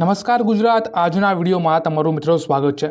નમસ્કાર ગુજરાત આજના વિડીયોમાં તમારું મિત્રો સ્વાગત છે।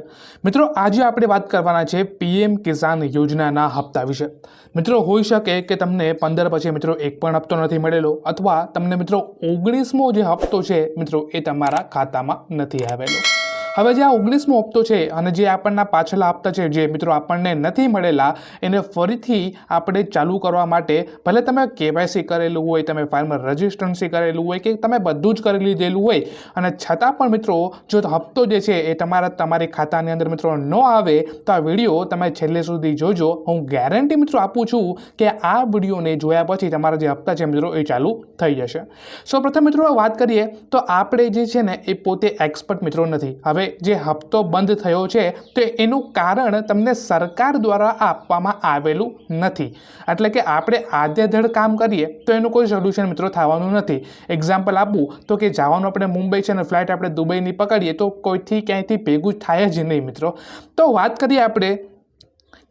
મિત્રો આજે આપણે વાત કરવાના છે પીએમ કિસાન યોજનાના હપ્તા વિશે। મિત્રો હોઈ શકે કે તમને 15 પછી મિત્રો એક પણ હપ્તો નથી મળેલો અથવા તમને મિત્રો 19મો જે હપ્તો છે મિત્રો એ તમારા ખાતામાં નથી આવેલો। હવે જે આ 19મો હપ્તો છે અને જે આપણના પાછલા હપ્તા છે જે મિત્રો આપણને નથી મળેલા એને ફરીથી આપણે ચાલુ કરવા માટે ભલે તમે કેવાયસી કરેલું હોય, તમે ફાર્મર રજિસ્ટ્રન્સી કરેલું હોય કે તમે બધું જ કરી લીધેલું હોય અને છતાં પણ મિત્રો જો હપ્તો જે છે એ તમારી ખાતાની અંદર મિત્રો ન આવે તો આ વિડીયો તમે છેલ્લે સુધી જોજો। હું ગેરંટી મિત્રો આપું છું કે આ વિડીયોને જોયા પછી તમારા જે હપ્તા છે મિત્રો એ ચાલુ થઈ જશે। સૌપ્રથમ મિત્રો વાત કરીએ તો આપણે જે છે ને એ પોતે એક્સપર્ટ મિત્રો નથી। હવે જે હપ્તો બંધ થયો છે તો એનું કારણ તમને સરકાર દ્વારા આપવામાં આવેલું નથી, એટલે કે આપણે આધેધડ કામ કરીએ તો એનું કોઈ સોલ્યુશન મિત્રો થવાનું નથી। એક્ઝામ્પલ આપું તો કે જવાનું આપણે મુંબઈ છે ને ફ્લાઇટ આપણે દુબઈની પકડીએ તો કોઈથી ક્યાંયથી ભેગું થાય જ નહીં મિત્રો। તો વાત કરીએ આપણે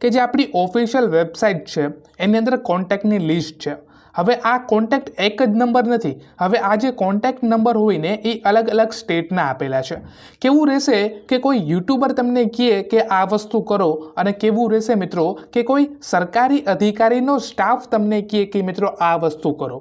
કે જે આપણી ઓફિશિયલ વેબસાઇટ છે એની અંદર કોન્ટેક્ટની લિસ્ટ છે। હવે આ કોન્ટેક્ટ એક જ નંબર નથી, હવે આ જે કોન્ટેક્ટ નંબર હોય ને એ અલગ અલગ સ્ટેટના આપેલા છે। કેવું રહેશે કે કોઈ યુટ્યુબર તમને કહે કે આ વસ્તુ કરો અને કેવું રહેશે મિત્રો કે કોઈ સરકારી અધિકારીનો સ્ટાફ તમને કહે કે મિત્રો આ વસ્તુ કરો।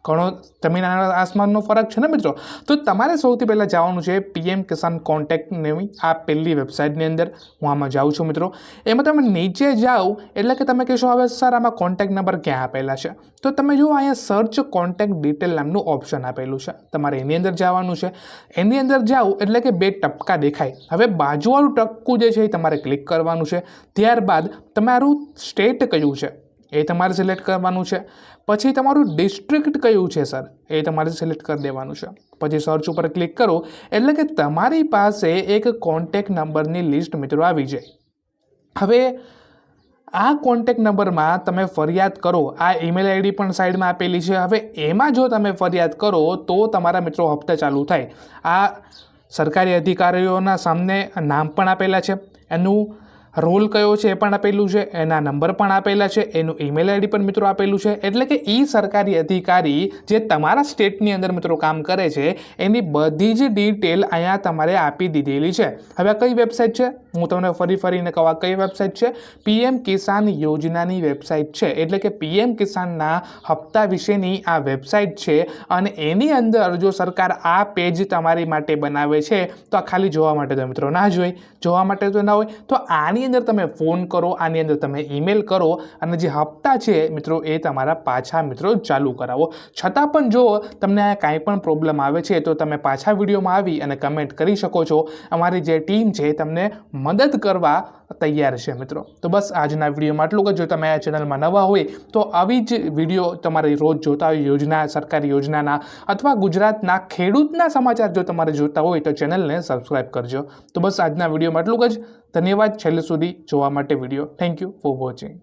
ઘણો જમીન આસમાનનો ફરક છે ને મિત્રો। તો તમારે સૌથી પહેલાં જવાનું છે પીએમ કિસાન કોન્ટેક્ટની આ પહેલી વેબસાઇટની અંદર। હું આમાં જાઉં છું મિત્રો। એમાં તમે નીચે જાઓ એટલે કે તમે કહેશો હવે સર આમાં કોન્ટેક્ટ નંબર ક્યાં આપેલા છે, તો તમે જુઓ અહીંયા સર્ચ કોન્ટેક્ટ ડિટેલ નામનું ઓપ્શન આપેલું છે, તમારે એની અંદર જવાનું છે। એની અંદર જાઓ એટલે કે બે ટપકા દેખાય, હવે બાજુવાળું ટપકું જે છે એ તમારે ક્લિક કરવાનું છે। ત્યારબાદ તમારું સ્ટેટ કયું છે એ તમારે સિલેક્ટ કરવાનું છે, પછી તમારું ડિસ્ટ્રિક્ટ કયું છે સર એ તમારે સિલેક્ટ કરી દેવાનું છે। પછી સર્ચ ઉપર ક્લિક કરો એટલે કે તમારી પાસે એક કોન્ટેક્ટ નંબરની લિસ્ટ મિત્રો આવી જાય। હવે આ કોન્ટેક્ટ નંબરમાં તમે ફરિયાદ કરો, આ ઈમેલ આઈડી પણ સાઈડમાં આપેલી છે। હવે એમાં જો તમે ફરિયાદ કરો તો તમારા મિત્રો હપ્તા ચાલુ થાય। આ સરકારી અધિકારીઓના સામે નામ પણ આપેલા છે, એનું રોલ કયો છે એ પણ આપેલું છે, એના નંબર પણ આપેલા છે, એનું ઈમેલ આઈડી પણ મિત્રો આપેલું છે। એટલે કે એ સરકારી અધિકારી જે તમારા સ્ટેટની અંદર મિત્રો કામ કરે છે એની બધી જ ડિટેલ અહીંયા તમારે આપી દીધેલી છે। હવે આ કઈ વેબસાઇટ છે હું તમને ફરીને કહું, આ કઈ વેબસાઇટ છે? પીએમ કિસાન યોજનાની વેબસાઇટ છે, એટલે કે પીએમ કિસાનના હપ્તા વિશેની આ વેબસાઇટ છે। અને એની અંદર જો સરકાર આ પેજ તમારી માટે બનાવે છે તો આ ખાલી જોવા માટે તો મિત્રો ના જોઈ, જોવા માટે તો ના હોય તો આની અંદર તમે ફોન કરો, આની અંદર તમે ઈમેલ કરો અને જે હપ્તા છે મિત્રો એ તમારા પાછા મિત્રો ચાલુ કરાવો। છતાં પણ જો તમને આ કાંઈ પણ પ્રોબ્લેમ આવે છે તો તમે પાછા વિડીયોમાં આવી અને કમેન્ટ કરી શકો છો। અમારી જે ટીમ છે તમને મદદ કરવા તૈયાર છે મિત્રો। તો બસ આજના વિડીયોમાં આટલું જ। જો તમે આ ચેનલમાં નવા હોય તો આવી જ વિડીયો તમારે રોજ જોતા હોય યોજના, સરકારી યોજનાના અથવા ગુજરાતના ખેડૂતના સમાચાર જો તમારે જોતા હોય તો ચેનલને સબસ્ક્રાઈબ કરજો। તો બસ આજના વિડીયોમાં આટલું જ। ધન્યવાદ છેલ્લે સુધી જોવા માટે video. Thank you for watching.